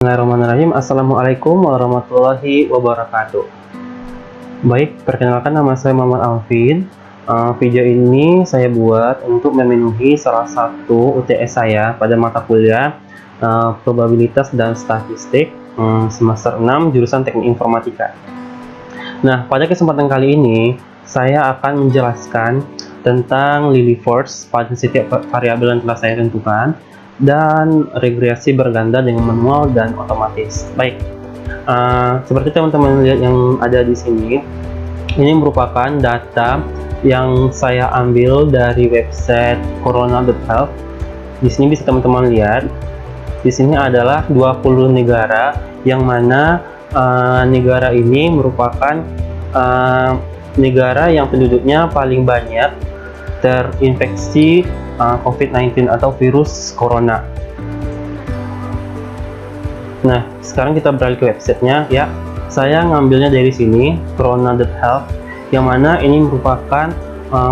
Bismillahirrahmanirrahim. Assalamualaikum warahmatullahi wabarakatuh. Baik, perkenalkan nama saya Muhammad Alvin. Video ini saya buat untuk memenuhi salah satu UTS saya pada mata kuliah probabilitas dan statistik semester 6 jurusan Teknik Informatika. Nah, pada kesempatan kali ini saya akan menjelaskan tentang Lily-Force pada setiap variabel yang telah saya tentukan dan regresi berganda dengan manual dan otomatis. Baik, seperti teman-teman lihat yang ada di sini, ini merupakan data yang saya ambil dari website corona.health. Di sini bisa teman-teman lihat, di sini adalah 20 negara yang mana negara ini merupakan negara yang penduduknya paling banyak terinfeksi COVID-19 atau virus corona. Nah, sekarang kita beralih ke websitenya ya. Saya ngambilnya dari sini, corona.health, yang mana ini merupakan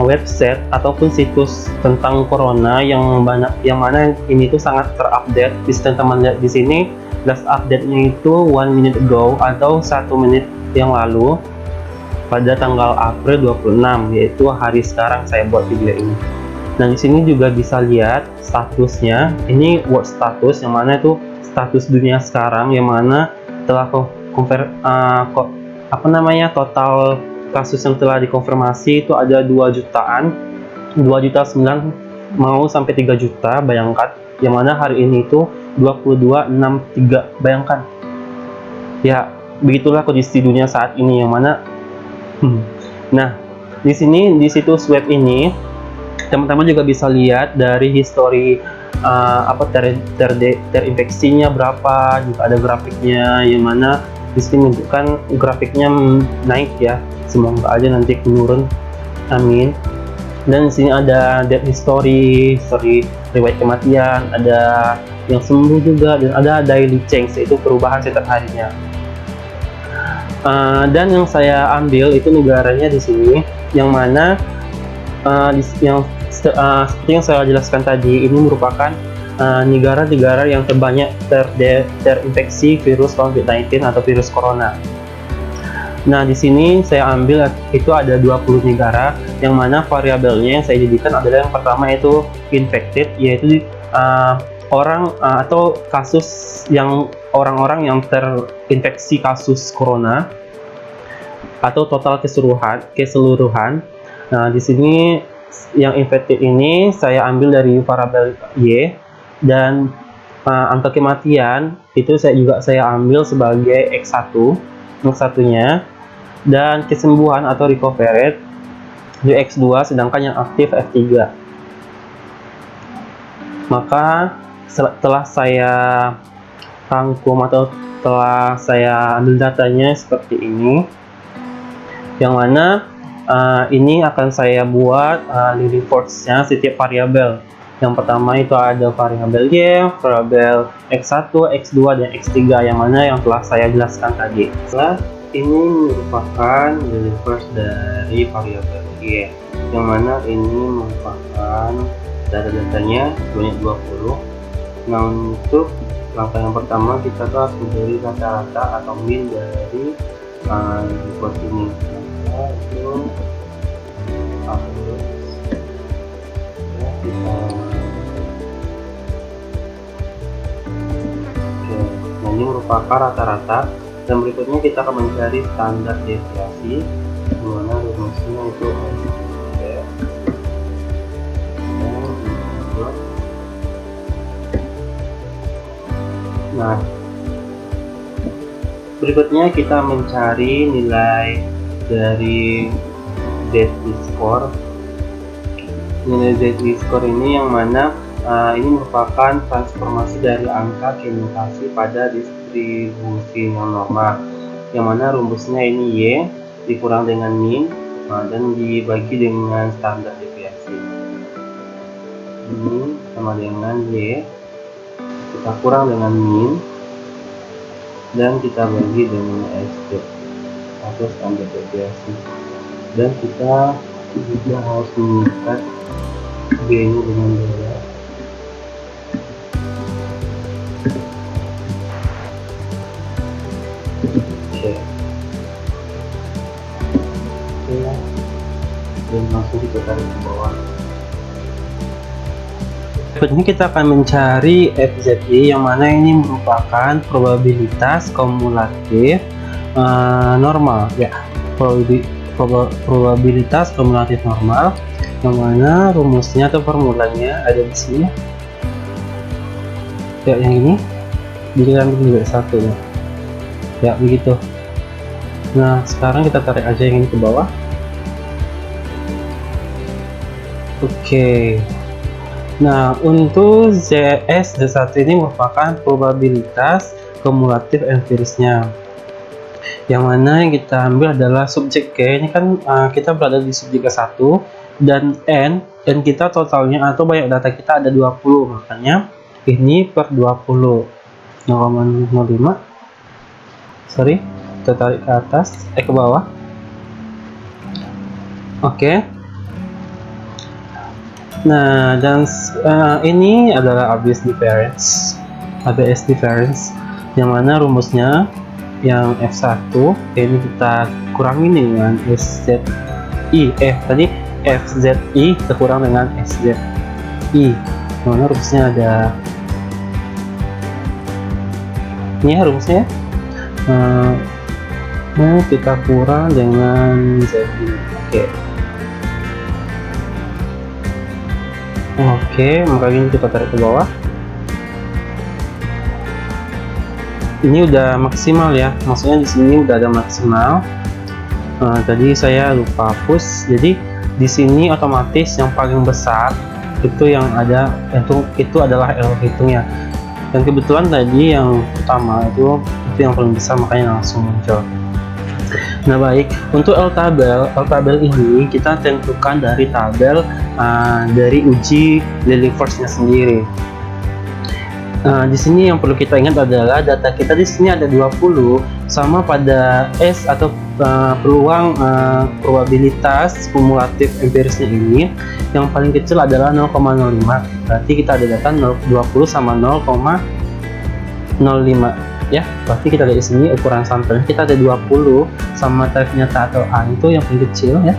website ataupun situs tentang corona yang mana ini tuh sangat terupdate. Bisa teman lihat di sini, last update-nya itu 1 minute ago atau 1 menit yang lalu pada tanggal April 26, yaitu hari sekarang saya buat video ini. Nah, di sini juga bisa lihat statusnya. Ini world status, yang mana itu status dunia sekarang, yang mana telah total kasus yang telah dikonfirmasi itu ada 2 jutaan, 2.900.000 mau sampai 3 juta, bayangkan. Yang mana hari ini itu 22.63, bayangkan. Ya, begitulah kondisi dunia saat ini, yang mana nah, di sini di situs web ini teman-teman juga bisa lihat dari history terinfeksinya berapa, juga ada grafiknya, yang mana di sini menunjukkan grafiknya naik ya. Semoga aja nanti menurun, amin. Dan di sini ada death history riwayat kematian, ada yang sembuh juga, dan ada daily change, yaitu perubahan setiap harinya. Dan yang saya ambil itu negaranya di sini, yang mana seperti yang saya jelaskan tadi, ini merupakan negara-negara yang terbanyak terinfeksi virus COVID-19 atau virus corona. Nah, di sini saya ambil itu ada 20 negara, yang mana variabelnya yang saya jadikan adalah yang pertama itu infected, yaitu orang atau kasus yang orang-orang yang terinfeksi kasus corona atau total keseluruhan. Nah, di sini yang infected ini saya ambil dari variabel Y, dan angka kematian itu saya ambil sebagai X1 nya, dan kesembuhan atau recovery rate itu X2, sedangkan yang aktif F3. Maka setelah saya rangkum atau setelah saya ambil datanya seperti ini, yang mana ini akan saya buat Lily-Force-nya setiap variabel. Yang pertama itu ada variabel Y, variabel X1, X2, dan X3, yang mana yang telah saya jelaskan tadi. Setelah ini merupakan Lily-Force dari variabel Y, yang mana ini merupakan data-datanya sebanyak 20. Nah, untuk langkah yang pertama kita harus mencari rata-rata atau mean dari Lily-Force ini. Itu harus ya, kita nah, ini merupakan rata-rata, dan berikutnya kita akan mencari standar deviasi, dimana rumusnya itu nah, berikutnya kita mencari nilai dari z-score. Nilai z-score ini yang mana ini merupakan transformasi dari angka ke mutasi pada distribusi yang normal, yang mana rumusnya ini Y dikurang dengan min dan dibagi dengan standar deviasi. Ini sama dengan Y kita kurang dengan min dan kita bagi dengan SD atau standar deviasi, dan kita juga harus mengikat B nya dengan dolar. Oke. Oke. Dan langsung kita tarik ke bawah. Berikutnya kita akan mencari FZI, yang mana ini merupakan probabilitas kumulatif normal ya, probabilitas kumulatif normal, yang mana rumusnya atau formulanya ada di sini ya, yang ini jadi kami juga satu ya begitu. Nah sekarang kita tarik aja yang ini ke bawah. Oke. Nah, untuk Z1 ini merupakan probabilitas kumulatif empirisnya, yang mana yang kita ambil adalah subjek K. Ini kan kita berada di subjek K1, dan N kita totalnya atau banyak data kita ada 20, makanya ini per 20. 0,05, sorry, kita tarik ke atas, ke bawah. Oke. Nah, dan ini adalah ABS difference, yang mana rumusnya yang F1 ini kita kurangi dengan SZI. Tadi FZI kita kurang dengan SZI, mana rumusnya ada ini ya rumusnya. Nah, kita kurang dengan ZI. Oke, maka ini kita tarik ke bawah. Ini udah maksimal ya, maksudnya di sini udah ada maksimal. Tadi saya lupa hapus, jadi di sini otomatis yang paling besar itu yang ada itu adalah L hitungnya. Dan kebetulan tadi yang utama itu yang paling besar, makanya langsung muncul. Nah baik, untuk L tabel ini kita tentukan dari tabel dari uji Lilliefors-nya sendiri. Di sini yang perlu kita ingat adalah data kita di sini ada 20, sama pada S atau peluang probabilitas kumulatif empirisnya ini yang paling kecil adalah 0,05. Berarti kita ada data 20 sama 0,05 ya. Berarti kita lihat di sini ukuran sampelnya kita ada 20, sama tarif nyata atau A itu yang paling kecil ya.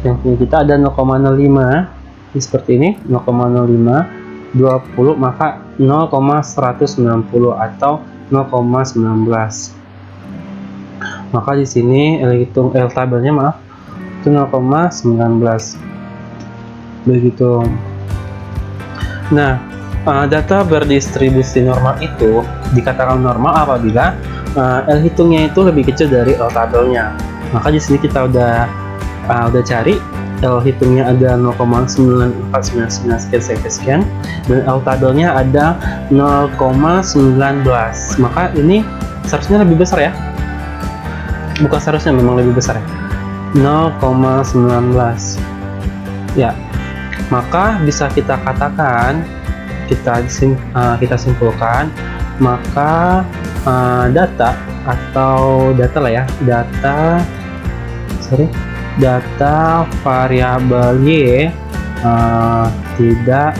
Yang punya kita ada 0,05 seperti ini, 0,05 20, maka 0,190 atau 0,19. Maka di sini L tabelnya itu 0,19 begitu. Nah, data berdistribusi normal itu dikatakan normal apabila L hitungnya itu lebih kecil dari L tabelnya. Maka di sini kita udah cari L hitungnya ada 0,9499 sekian, dan L tabelnya ada 0,19. Maka ini seharusnya lebih besar ya, bukan seharusnya, memang lebih besar ya, 0,19 ya. Maka bisa kita katakan, kita simpulkan, maka data variabel Y tidak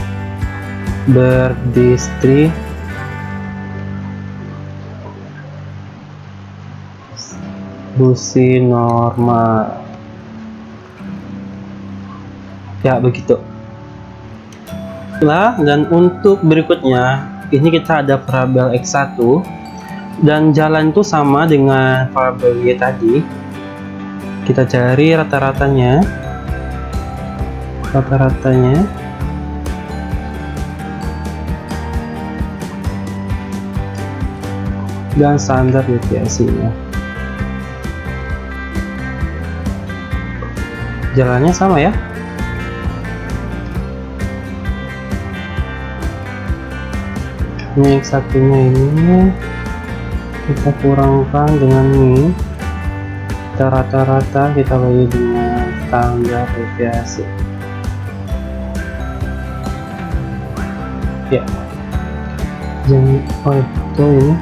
berdistribusi normal ya, begitu. Dan untuk berikutnya ini kita ada variabel X1, dan jalan itu sama dengan variabel Y tadi. Kita cari rata-ratanya dan standar deviasinya. Jalannya sama ya. Ini yang satunya ini kita kurangkan dengan ini, kita rata-rata kita bagi dengan standar deviasi ya. Jangan itu ini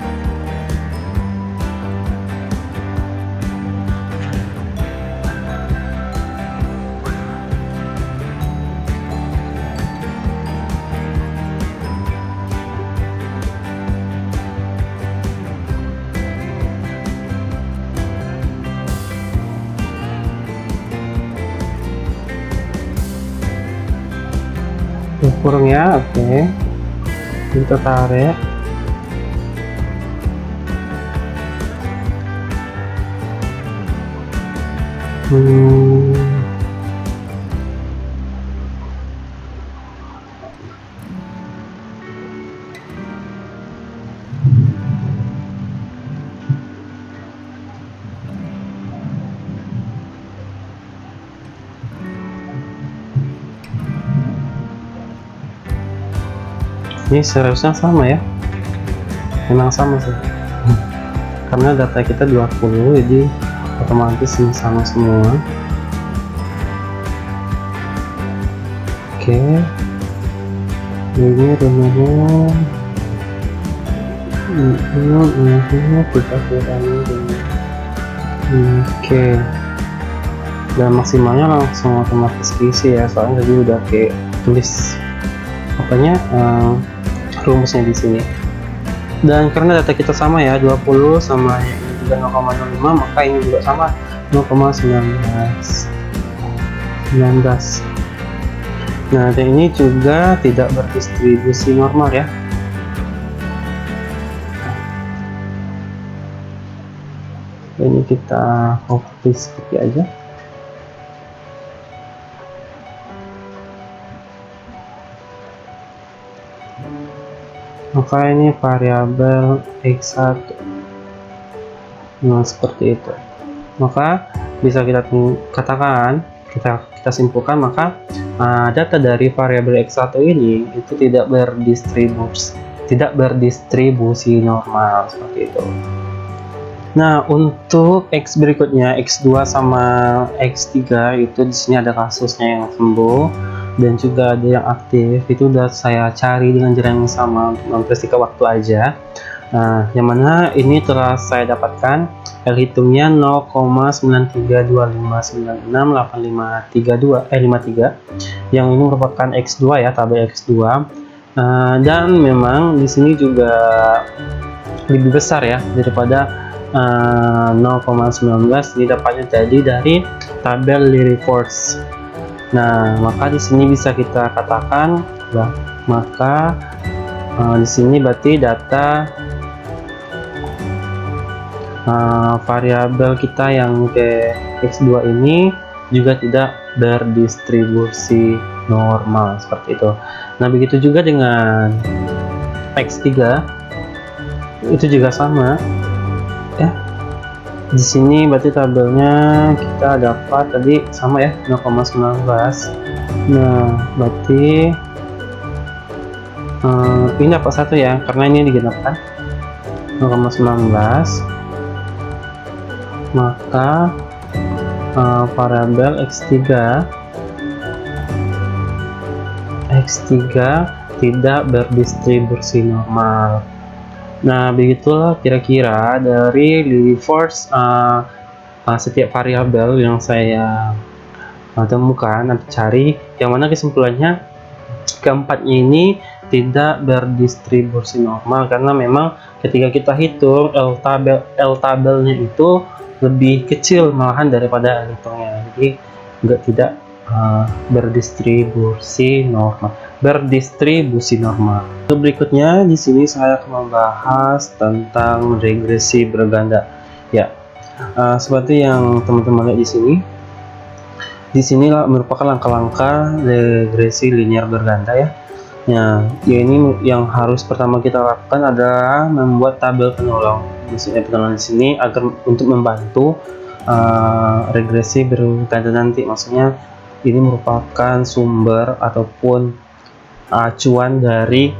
kurung ya. Oke, kita tarik. Ini seharusnya sama ya, memang sama sih, karena data kita 20, jadi otomatis ini sama semua. Oke, ini rumahnya kita kurangi dengan oke, dan maksimalnya langsung otomatis diisi ya, soalnya tadi udah kayak tulis apanya rumusnya di sini. Dan karena data kita sama ya, 20 sama yang ini juga 0,05, maka ini juga sama 0,19. Nah, dan ini juga tidak berdistribusi normal ya. Ini kita copy seperti aja. Maka ini variabel x1. Nah, seperti itu. Maka bisa kita katakan, kita simpulkan, maka data dari variabel x1 ini itu tidak berdistribusi normal, seperti itu. Nah, untuk x berikutnya, x2 sama x3 itu di sini ada kasusnya yang sembuh dan juga ada yang aktif. Itu udah saya cari dengan jalan yang sama untuk mempersingkat waktu aja. Nah, yang mana ini telah saya dapatkan L hitungnya 0,9326968532 yang ini merupakan x2 ya, tabel x2. Dan memang di sini juga lebih besar ya daripada 0,19. Ini dapatnya jadi dari tabel reports. Nah, maka di sini bisa kita katakan maka di sini berarti data variabel kita yang ke x2 ini juga tidak berdistribusi normal, seperti itu. Nah, begitu juga dengan x3 itu juga sama ya. Di sini berarti tabelnya kita dapat tadi sama ya, 0,19. Nah, berarti ini dapat 1 ya, karena ini digenapkan 0,19. Maka variabel x3 tidak berdistribusi normal. Nah, begitulah kira-kira dari Lilliefors setiap variabel yang saya temukan atau cari, yang mana kesimpulannya keempatnya ini tidak berdistribusi normal, karena memang ketika kita hitung L tabelnya itu lebih kecil malahan daripada L hitungnya, jadi tidak berdistribusi normal. Berikutnya di sini saya akan membahas tentang regresi berganda. Ya, seperti yang teman-teman lihat di sini. Di sini merupakan langkah-langkah regresi linear berganda ya. Ya, ini yang harus pertama kita lakukan adalah membuat tabel penolong. Maksudnya penolong di sini agar untuk membantu regresi berganda nanti. Maksudnya ini merupakan sumber ataupun acuan dari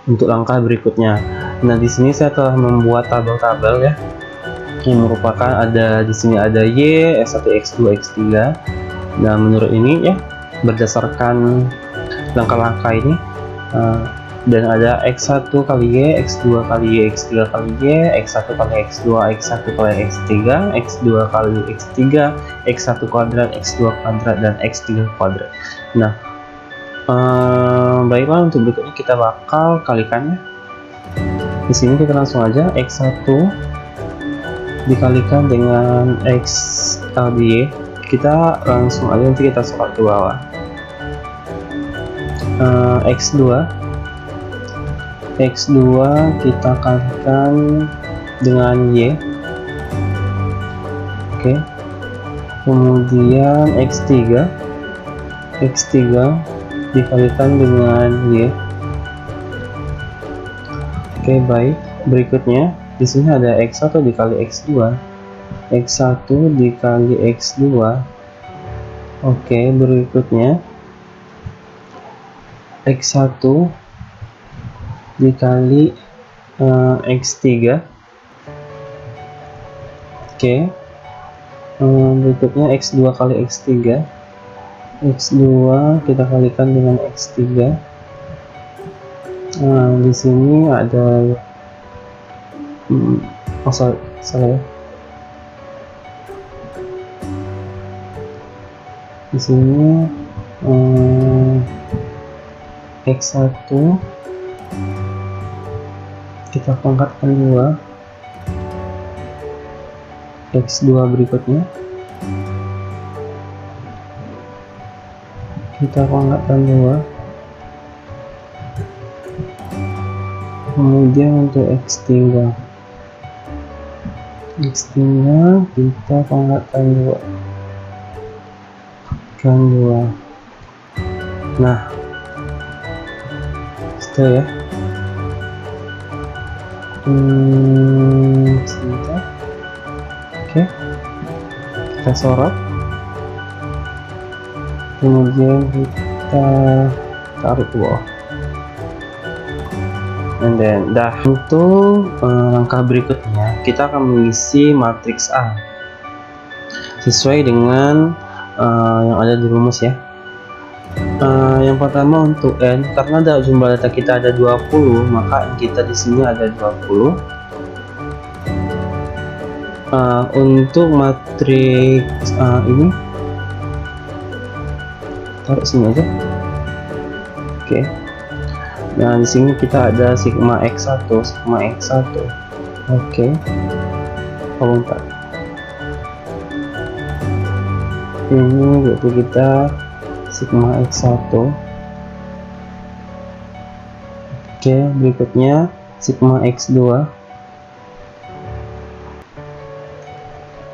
untuk langkah berikutnya. Nah, di sini saya telah membuat tabel-tabel ya, yang merupakan di sini ada Y, S1, X2, X3. Dan menurut ini ya, berdasarkan langkah-langkah ini, dan ada X1 kali Y, X2 kali Y, X3 kali Y, X1 kali X2, X1 kali X3, X2 kali X3, X1 kuadrat, X2 kuadrat, dan X3 kuadrat. Nah, baiklah, untuk berikutnya kita bakal kalikannya. Di sini kita langsung aja X1 dikalikan dengan X kali Y. Kita langsung aja nanti kita sorot ke bawah. X2 kita kalikan dengan Y. Oke. Kemudian X3 dikalikan dengan Y. Oke, baik. Berikutnya di sini ada X1 dikali X2. X1 dikali X2. Oke, berikutnya X1 dikali X3. Oke. Berikutnya X2 kali X3. X2 kita kalikan dengan X3. Di sini ada salah ya. Di sini X1 kita pangkatkan 2. X2 berikutnya kita pangkatkan 2. Kemudian untuk X3 kita pangkatkan 2. Nah, setelah ya. Sebentar. Oke, kita sorot, kemudian kita tarik ke bawah, and then untuk langkah berikutnya kita akan mengisi matriks A sesuai dengan yang ada di rumus ya. Yang pertama untuk N, karena jumlah data kita ada 20, maka N kita di sini ada 20. Untuk matriks ini taruh sini aja. Oke. Nah, di sini kita ada sigma X1. Oke. Oh, bentar. Ini yaitu kita sigma X1. Oke, berikutnya sigma X2.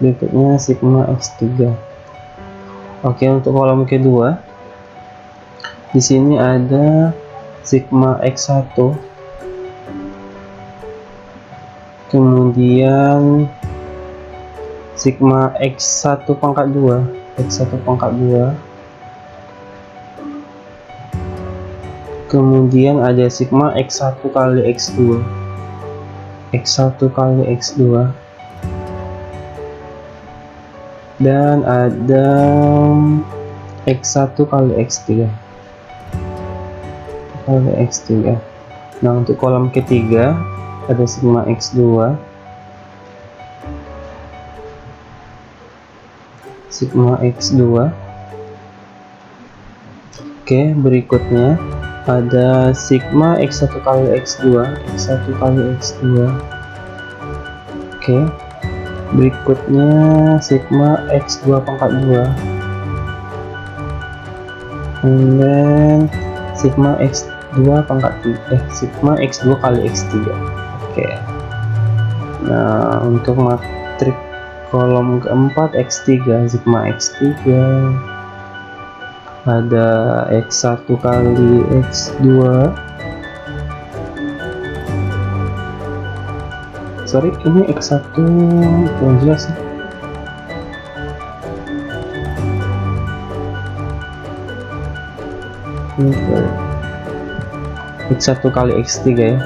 Berikutnya sigma X3. Oke, untuk kolom kedua di sini ada sigma X1, kemudian sigma X1 pangkat 2, kemudian ada sigma X1 kali X2, dan ada X1 kali X3. Nah, untuk kolom ketiga ada sigma X2, Oke, berikutnya ada sigma X1 kali X2, Oke, berikutnya sigma X2 pangkat 2, and then sigma X2 pangkat 3, sigma X2 kali X3. Oke. Nah, untuk matriks kolom keempat X3, sigma X3 ada X1 kali X2, sorry, ini X1 kurang jelas ya. X1 kali X3 ya.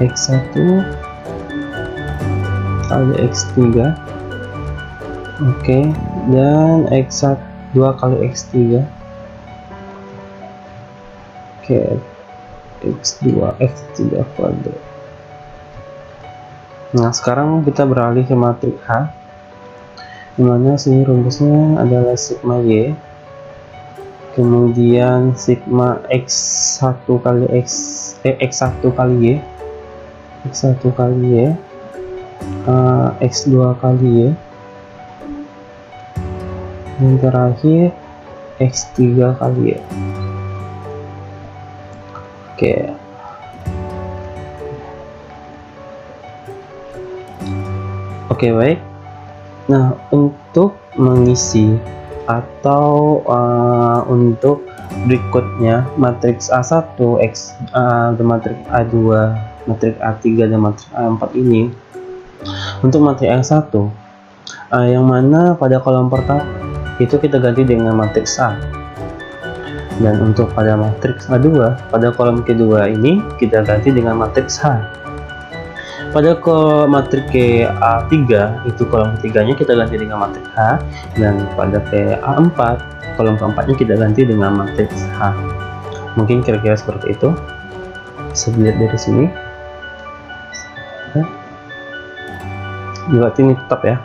X1 kali X3. Oke, dan X2 kali X3. Oke, X3 kuadrat. Nah, sekarang kita beralih ke matriks H, dimana sini rumusnya adalah sigma Y, kemudian sigma X1 kali X1 kali Y, X2 kali Y, yang terakhir X3 kali ya. Oke, baik. Nah, untuk mengisi atau untuk berikutnya matriks A1, matriks A2, matriks A3 dan matriks A4 ini, untuk matriks A1 yang mana pada kolom pertama itu kita ganti dengan matriks A, dan untuk pada matriks A2 pada kolom kedua ini kita ganti dengan matriks H. Pada matriks ke A3 itu kolom ketiganya kita ganti dengan matriks H, dan pada ke A4 kolom keempatnya kita ganti dengan matriks H. Mungkin kira-kira seperti itu. Bisa dilihat dari sini. Berarti ini tetap ya.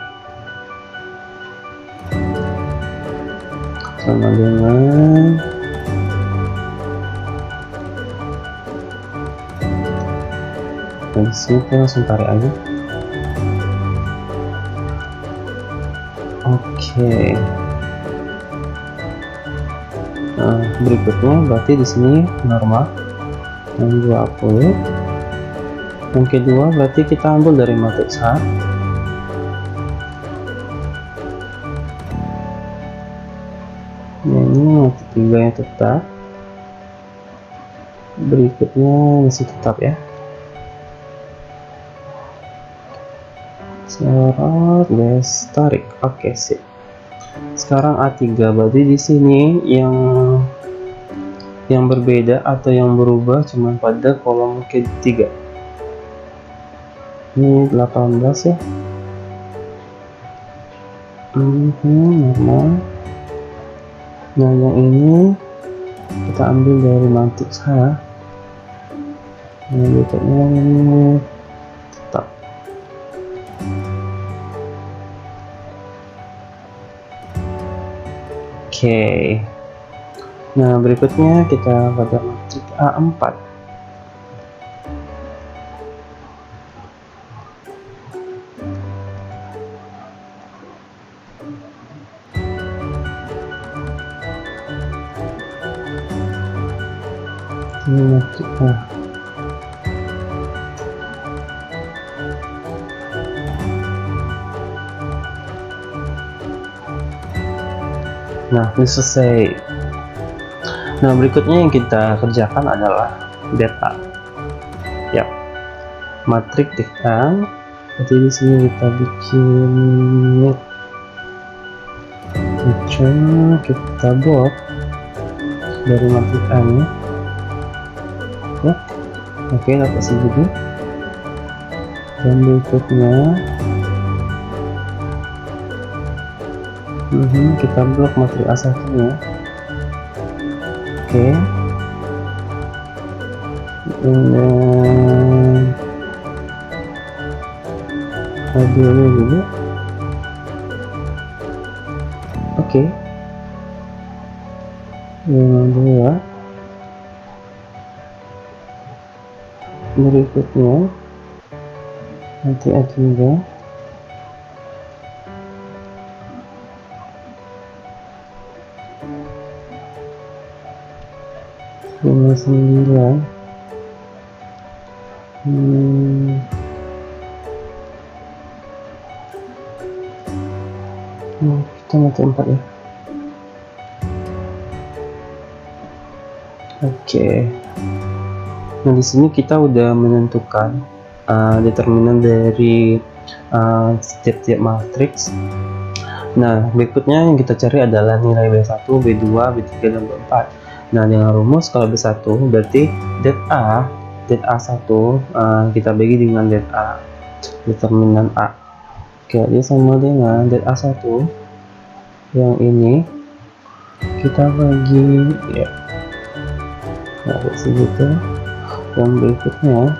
Sama dengan dan sini kita langsung tarik aja. Oke. Nah, berikutnya berarti di sini normal yang 20. Yang kedua berarti kita ambil dari matriks H. Ini matriks 3 yang tetap. Berikutnya masih tetap ya. Let's tarik. Oke, sip. Sekarang A3 berarti di sini yang berbeda atau yang berubah cuma pada kolom ketiga. Ini 18 ya. Normal. Nah, yang ini kita ambil dari matriks H. Yang berikutnya ini tetap. Oke. Nah, berikutnya kita pada matriks A4. Ini matriks A. Nah, ini selesai. Nah, berikutnya yang kita kerjakan adalah data. Ya, matriks data. Jadi di sini kita bikin net. Kita buat dari matriks A nya. Ya, oke, dapat segini. Dan berikutnya kita blok matriks A1 nya. Oke. Dan A2 nya juga. Oke. Yang dua. Berikutnya nanti A3. Lima 9. Kita mati 4 ya. Oke. Nah, di sini kita udah menentukan determinan dari setiap matriks. Nah, berikutnya yang kita cari adalah nilai B1, B2, B3, dan B4. Nah, dengan rumus kalau B1 berarti det A1 kita bagi dengan det A, determinan A. Oke, dia sama dengan det A1 yang ini kita bagi ya. Nah, segitu. Yang berikutnya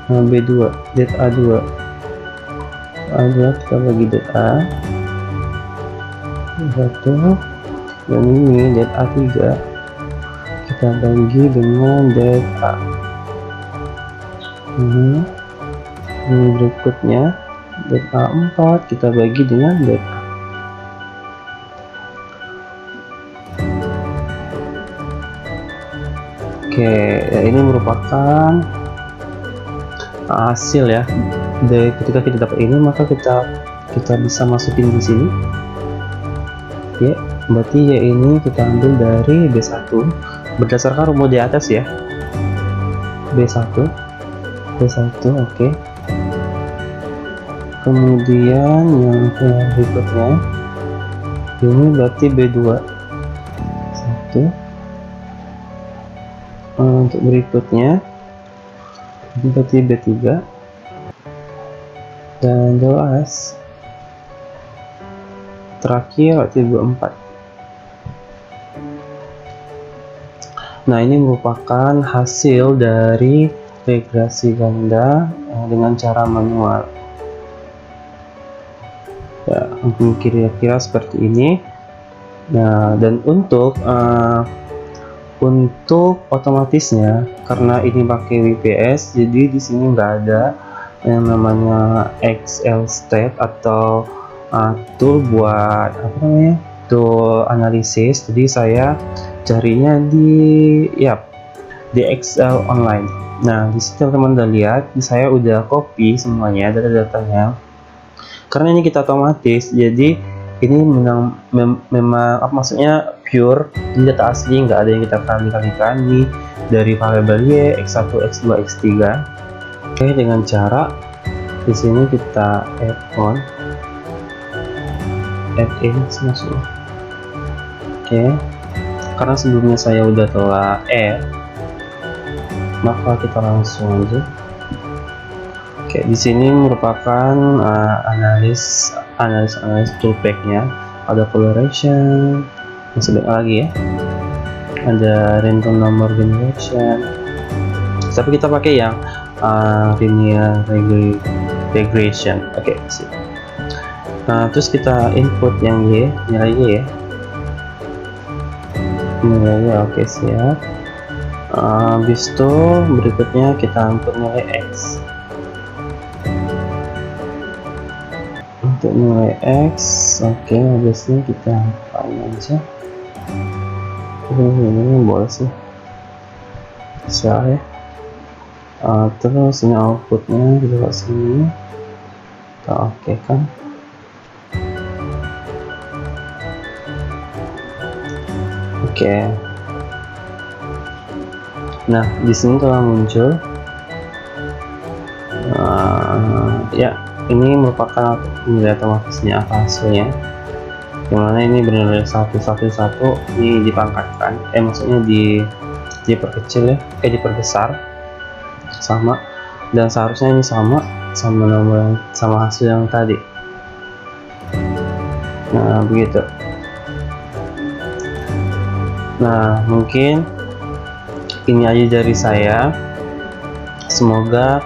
B2, det A2 kita bagi det A 1, dan ini det A3 kita bagi dengan det A. Ini berikutnya det A4 kita bagi dengan det A. Oke, ya ini merupakan hasil ya. Ketika kita dapat ini, maka kita bisa masukin di sini. Ya, berarti ya ini kita ambil dari B1 berdasarkan rumus di atas ya. B1, oke. Kemudian yang berikutnya ini berarti B2. 1. Untuk berikutnya ini berarti B3 dan jelas terakhir berarti B4. Nah, ini merupakan hasil dari regresi ganda dengan cara manual. Ya, mungkin kira-kira seperti ini. Nah, dan untuk otomatisnya, karena ini pakai WPS, jadi di sini nggak ada yang namanya Excel state atau tool buat apa namanya, tool analisis. Jadi saya carinya di Excel online. Nah, di situ teman-teman udah lihat, saya udah copy semuanya data-datanya. Karena ini kita otomatis, jadi ini memang maksudnya pure, ini data asli, nggak ada yang kita kali-kalikan nih dari variabel y, x1, x2, x3. Oke, dengan cara di sini kita add in masuk. Oke, karena sebelumnya saya udah telah maka kita langsung aja. Oke, di sini merupakan analis toolpack-nya. Ada coloration, masih banyak lagi ya. Ada random number generation. Tapi kita pakai yang linear regression. Oke, sip. Nah, terus kita input yang y, nilai y ya. Nilainya oke, siap. Habis itu berikutnya kita input nilai x. Untuk nilai x, oke, habisnya kita apain aja. Ini boleh sih, bisa ya. Terus ini outputnya kita ke sini, kita oke kan. Oke. Nah, di sini telah muncul ya, ini merupakan nilai otomatisnya apa hasilnya, dimana ini benar-benar satu ini dipangkatkan, maksudnya diperkecil ya, diperbesar sama, dan seharusnya ini sama hasil yang tadi. Nah, begitu. Nah, mungkin ini aja dari saya. Semoga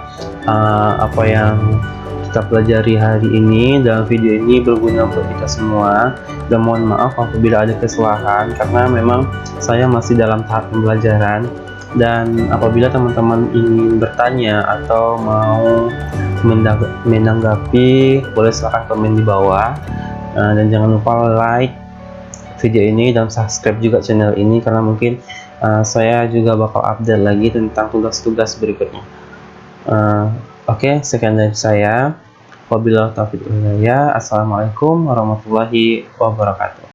apa yang kita pelajari hari ini dalam video ini berguna untuk kita semua, dan mohon maaf apabila ada kesalahan karena memang saya masih dalam tahap pembelajaran. Dan apabila teman-teman ingin bertanya atau mau menanggapi, boleh silahkan komen di bawah, dan jangan lupa like video ini dan subscribe juga channel ini, karena mungkin saya juga bakal update lagi tentang tugas-tugas berikutnya. Oke, sekian dari saya. Wabillahi taufiq wal hidayah. Assalamualaikum warahmatullahi wabarakatuh.